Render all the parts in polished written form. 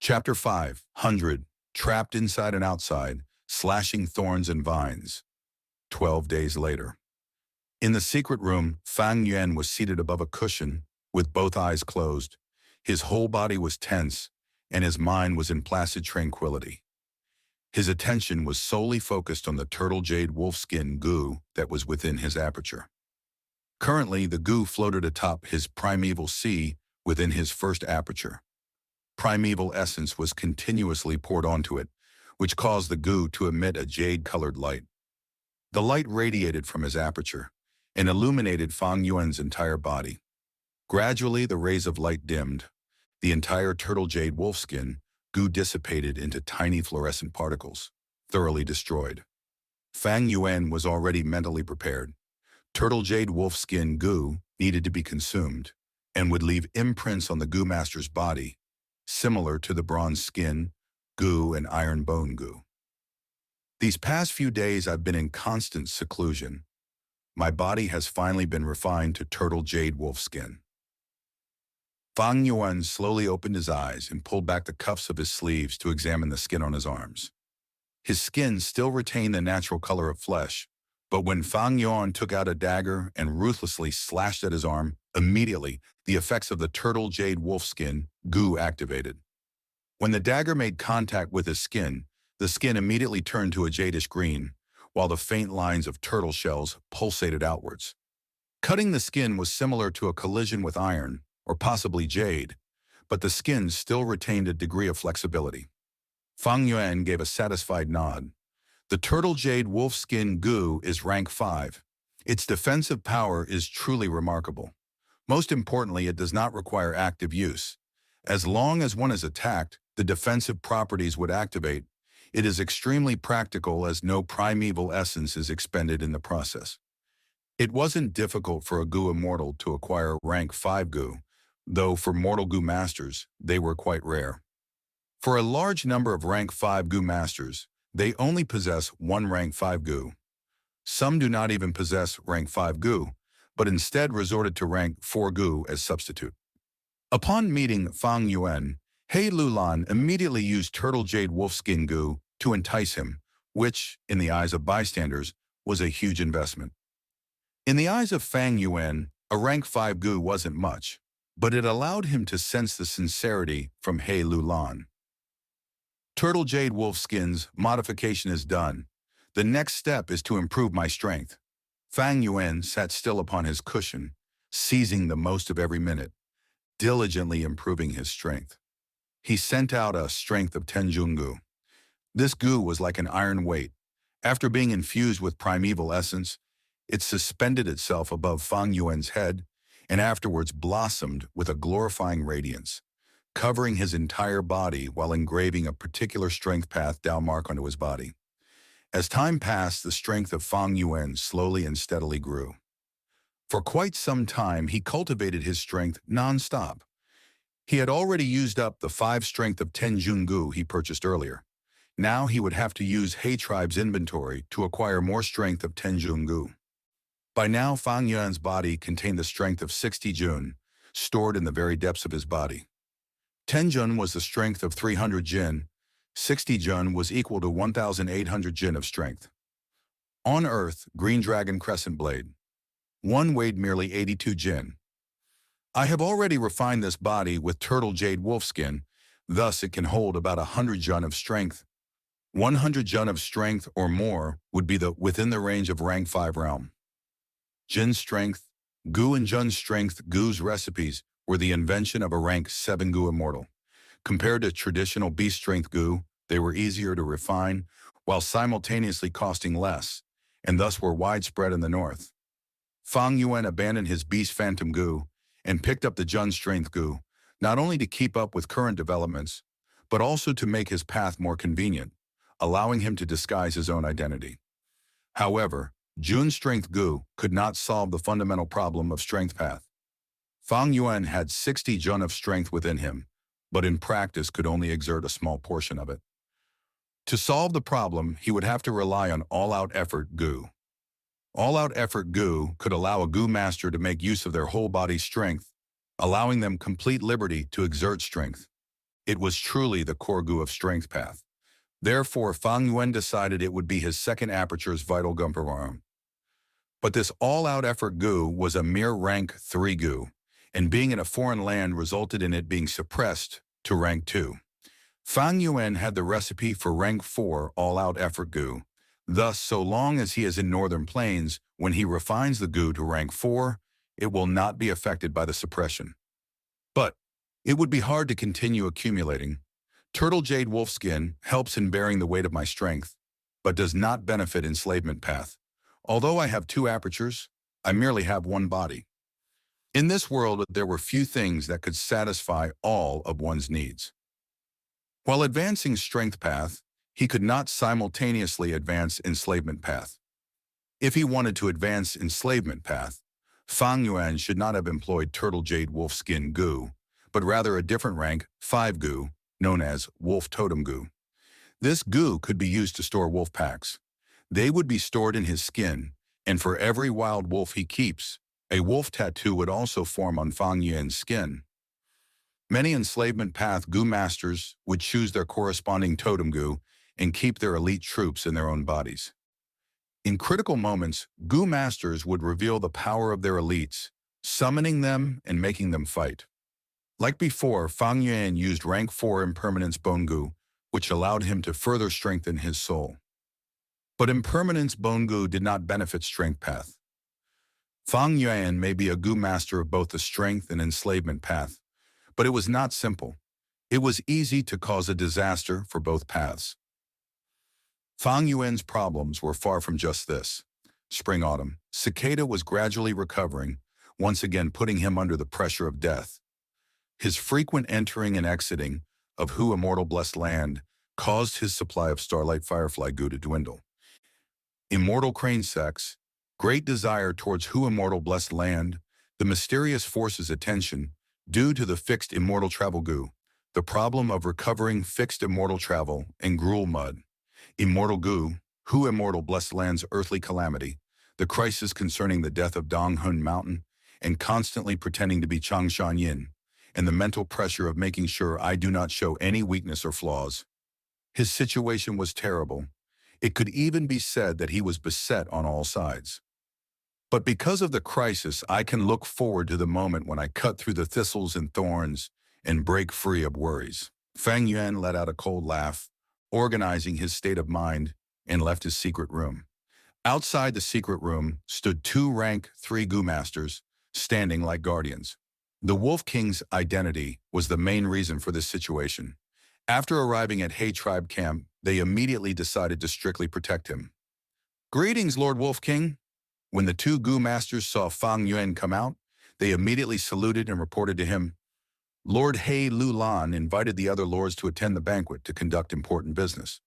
Chapter 500. Trapped inside and outside, slashing thorns and vines. 12 days later. In the secret room, Fang Yuan was seated above a cushion, with both eyes closed. His whole body was tense, and his mind was in placid tranquility. His attention was solely focused on the turtle jade wolfskin goo that was within his aperture. Currently, the goo floated atop his primeval sea within his first aperture. Primeval essence was continuously poured onto it, which caused the goo to emit a jade-colored light. The light radiated from his aperture and illuminated Fang Yuan's entire body. Gradually, the rays of light dimmed. The entire turtle jade wolfskin goo dissipated into tiny fluorescent particles, thoroughly destroyed. Fang Yuan was already mentally prepared. Turtle jade wolfskin goo needed to be consumed and would leave imprints on the goo master's body, similar to the bronze skin, goo, and iron bone goo. These past few days I've been in constant seclusion. My body has finally been refined to turtle jade wolfskin. Fang Yuan slowly opened his eyes and pulled back the cuffs of his sleeves to examine the skin on his arms. His skin still retained the natural color of flesh, but when Fang Yuan took out a dagger and ruthlessly slashed at his arm, immediately the effects of the turtle jade wolfskin goo activated. When the dagger made contact with his skin, the skin immediately turned to a jadish green, while the faint lines of turtle shells pulsated outwards. Cutting the skin was similar to a collision with iron, or possibly jade, but the skin still retained a degree of flexibility. Fang Yuan gave a satisfied nod. The turtle jade wolfskin goo is rank 5. Its defensive power is truly remarkable. Most importantly, it does not require active use. As long as one is attacked, the defensive properties would activate. It is extremely practical as no primeval essence is expended in the process. It wasn't difficult for a goo immortal to acquire rank 5 goo, though for mortal goo masters, they were quite rare. For a large number of rank 5 goo masters, they only possess one rank 5 goo. Some do not even possess rank 5 goo, but instead resorted to rank 4 goo as substitute. Upon meeting Fang Yuan, He Lulan immediately used turtle jade wolfskin goo to entice him, which, in the eyes of bystanders, was a huge investment. In the eyes of Fang Yuan, a rank 5 goo wasn't much, but it allowed him to sense the sincerity from He Lulan. Turtle jade wolfskin's modification is done. The next step is to improve my strength. Fang Yuan sat still upon his cushion, seizing the most of every minute, diligently improving his strength. He sent out a strength of 10 goo. This goo was like an iron weight. After being infused with primeval essence, it suspended itself above Fang Yuan's head and afterwards blossomed with a glorifying radiance, covering his entire body while engraving a particular strength path down mark onto his body. As time passed, the strength of Fang Yuan slowly and steadily grew. For quite some time, he cultivated his strength non-stop. He had already used up the 5 strength of 10 goo he purchased earlier. Now he would have to use He Tribe's inventory to acquire more strength of 10 goo. By now, Fang Yuan's body contained the strength of 60 jun, stored in the very depths of his body. 10 jun was the strength of 300 jin. 60 jun was equal to 1,800 jin of strength. On Earth, Green Dragon Crescent Blade. One weighed merely 82 jin. I have already refined this body with turtle jade wolfskin, thus it can hold about 100 jun of strength. 100 jun of strength or more would be within the range of rank 5 realm. Jin strength, goo and jun strength goo's recipes were the invention of a rank 7 goo immortal. Compared to traditional beast strength goo, they were easier to refine, while simultaneously costing less, and thus were widespread in the north. Fang Yuan abandoned his beast phantom goo and picked up the jun strength goo, not only to keep up with current developments, but also to make his path more convenient, allowing him to disguise his own identity. However, Jun strength goo could not solve the fundamental problem of strength path. Fang Yuan had 60 jun of strength within him, but in practice could only exert a small portion of it. To solve the problem, he would have to rely on all-out effort goo. All-out effort goo could allow a goo master to make use of their whole body's strength, allowing them complete liberty to exert strength. It was truly the core goo of strength path. Therefore, Fang Yuan decided it would be his second aperture's vital gumper. But this all-out effort goo was a mere rank 3 goo, and being in a foreign land resulted in it being suppressed to rank 2. Fang Yuan had the recipe for rank 4 all-out effort goo. Thus, so long as he is in northern plains, when he refines the goo to rank 4, it will not be affected by the suppression. But it would be hard to continue accumulating. Turtle jade wolfskin helps in bearing the weight of my strength, but does not benefit enslavement path. Although I have 2 apertures, I merely have 1 body. In this world, there were few things that could satisfy all of one's needs. While advancing strength path, he could not simultaneously advance enslavement path. If he wanted to advance enslavement path, Fang Yuan should not have employed turtle jade wolfskin goo, but rather a different rank 5 goo, known as wolf totem goo. This goo could be used to store wolf packs. They would be stored in his skin, and for every wild wolf he keeps, a wolf tattoo would also form on Fang Yuan's skin. Many enslavement path goo masters would choose their corresponding totem goo and keep their elite troops in their own bodies. In critical moments, goo masters would reveal the power of their elites, summoning them and making them fight. Like before, Fang Yuan used rank 4 impermanence bone goo, which allowed him to further strengthen his soul. But impermanence bone goo did not benefit strength path. Fang Yuan may be a goo master of both the strength and enslavement path, but it was not simple. It was easy to cause a disaster for both paths. Fang Yuan's problems were far from just this. Spring-autumn, Cicada was gradually recovering, once again putting him under the pressure of death. His frequent entering and exiting of Hu Immortal Blessed Land caused his supply of starlight firefly goo to dwindle. Immortal crane sex, great desire towards Hu Immortal Blessed Land, the mysterious force's attention, due to the fixed immortal travel goo, the problem of recovering fixed immortal travel, and gruel mud. Immortal goo, Hu Immortal Blessed Land's earthly calamity, the crisis concerning the death of Dong Hun Mountain, and constantly pretending to be Changshan Yin, and the mental pressure of making sure I do not show any weakness or flaws. His situation was terrible. It could even be said that he was beset on all sides. But because of the crisis, I can look forward to the moment when I cut through the thistles and thorns and break free of worries. Fang Yuan let out a cold laugh, organizing his state of mind, and left his secret room. Outside the secret room stood 2 rank 3 goo masters, standing like guardians. The Wolf King's identity was the main reason for this situation. After arriving at Hay Tribe camp, they immediately decided to strictly protect him. "Greetings, Lord Wolf King." When the 2 goo masters saw Fang Yuan come out, they immediately saluted and reported to him. Lord He Lu Lan invited the other lords to attend the banquet to conduct important business.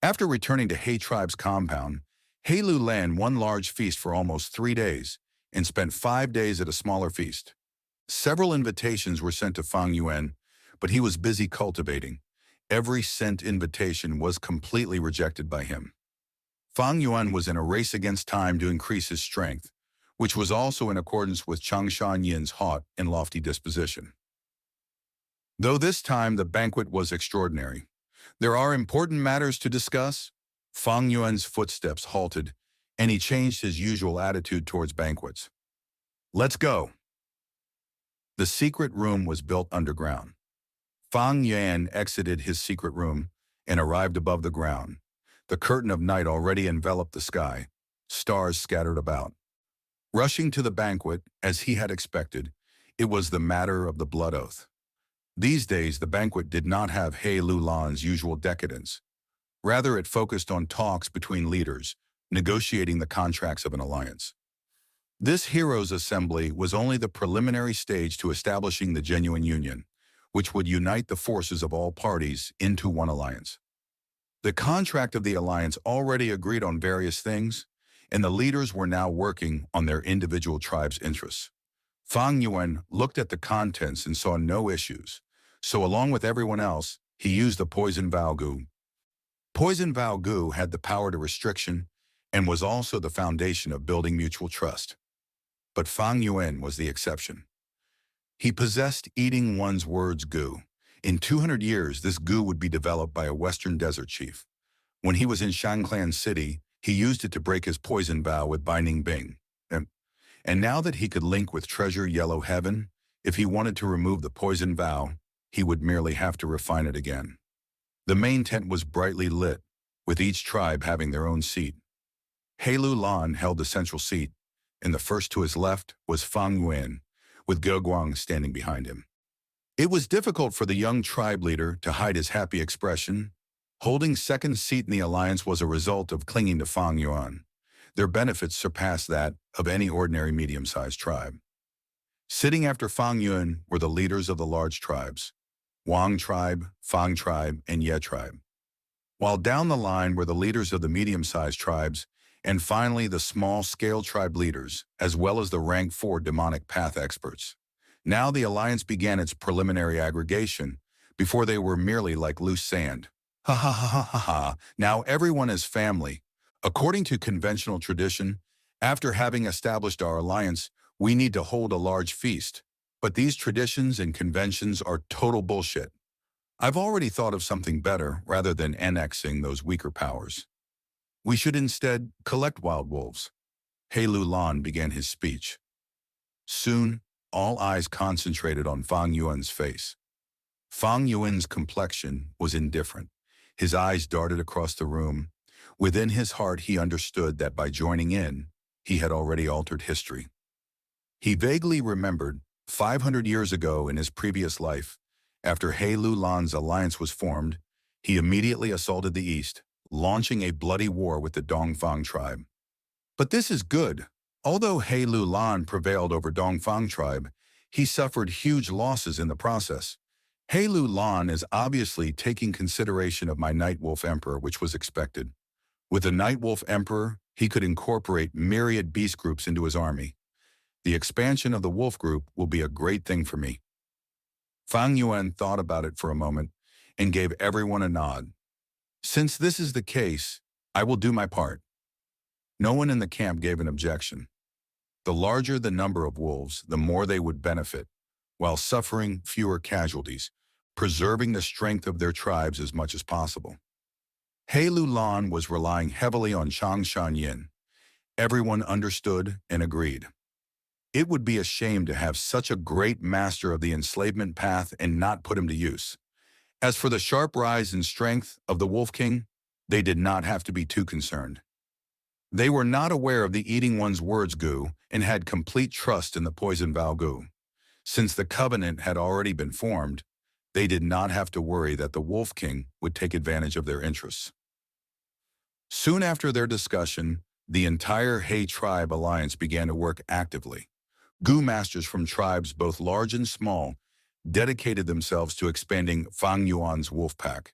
After returning to Hay Tribe's compound, He Lu Lan one large feast for almost 3 days and spent 5 days at a smaller feast. Several invitations were sent to Fang Yuan, but he was busy cultivating. Every sent invitation was completely rejected by him. Fang Yuan was in a race against time to increase his strength, which was also in accordance with Changshan Yin's haughty and lofty disposition. Though this time the banquet was extraordinary, there are important matters to discuss. Fang Yuan's footsteps halted, and he changed his usual attitude towards banquets. "Let's go." The secret room was built underground. Fang Yuan exited his secret room and arrived above the ground. The curtain of night already enveloped the sky, stars scattered about. Rushing to the banquet, as he had expected, it was the matter of the blood oath. These days, the banquet did not have He Lu Lan's usual decadence. Rather, it focused on talks between leaders, negotiating the contracts of an alliance. This heroes' assembly was only the preliminary stage to establishing the genuine union, which would unite the forces of all parties into one alliance. The contract of the alliance already agreed on various things, and the leaders were now working on their individual tribes' interests. Fang Yuan looked at the contents and saw no issues, so along with everyone else, he used the poison vow goo. Poison vow goo had the power to restriction and was also the foundation of building mutual trust. But Fang Yuan was the exception. He possessed eating one's words goo. In 200 years, this goo would be developed by a Western desert chief. When he was in Shangclan City, he used it to break his poison vow with Binding Bing. And, and now that he could link with Treasure Yellow Heaven, if he wanted to remove the poison vow, he would merely have to refine it again. The main tent was brightly lit, with each tribe having their own seat. Heilu Lan held the central seat, and the first to his left was Fang Yuan, with Ge Guang standing behind him. It was difficult for the young tribe leader to hide his happy expression. Holding second seat in the alliance was a result of clinging to Fang Yuan. Their benefits surpassed that of any ordinary medium-sized tribe. Sitting after Fang Yuan were the leaders of the large tribes, Wang tribe, Fang tribe, and Ye tribe. While down the line were the leaders of the medium-sized tribes, and finally the small-scale tribe leaders, as well as the rank 4 demonic path experts. Now the alliance began its preliminary aggregation, before they were merely like loose sand. Ha ha ha ha ha ha, now everyone is family. According to conventional tradition, after having established our alliance, we need to hold a large feast. But these traditions and conventions are total bullshit. I've already thought of something better rather than annexing those weaker powers. We should instead collect wild wolves. Heilu Lan began his speech. Soon, all eyes concentrated on Fang Yuan's face. Fang Yuan's complexion was indifferent. His eyes darted across the room. Within his heart, he understood that by joining in, he had already altered history. He vaguely remembered 500 years ago in his previous life, after Heilu Lan's alliance was formed, he immediately assaulted the east, launching a bloody war with the Dongfang tribe. But this is good. Although Heilu Lan prevailed over Dongfang tribe, he suffered huge losses in the process. Heilu Lan is obviously taking consideration of my Night Wolf Emperor, which was expected. With the Night Wolf Emperor, he could incorporate myriad beast groups into his army. The expansion of the wolf group will be a great thing for me. Fang Yuan thought about it for a moment and gave everyone a nod. Since this is the case, I will do my part. No one in the camp gave an objection. The larger the number of wolves, the more they would benefit, while suffering fewer casualties, preserving the strength of their tribes as much as possible. Heilu Lan was relying heavily on Chang Shanyin. Everyone understood and agreed. It would be a shame to have such a great master of the enslavement path and not put him to use. As for the sharp rise in strength of the Wolf King, they did not have to be too concerned. They were not aware of the eating one's words goo and had complete trust in the poison vow goo. Since the covenant had already been formed, they did not have to worry that the Wolf King would take advantage of their interests. Soon after their discussion, the entire He tribe alliance began to work actively. Goo masters from tribes both large and small dedicated themselves to expanding Fang Yuan's wolf pack.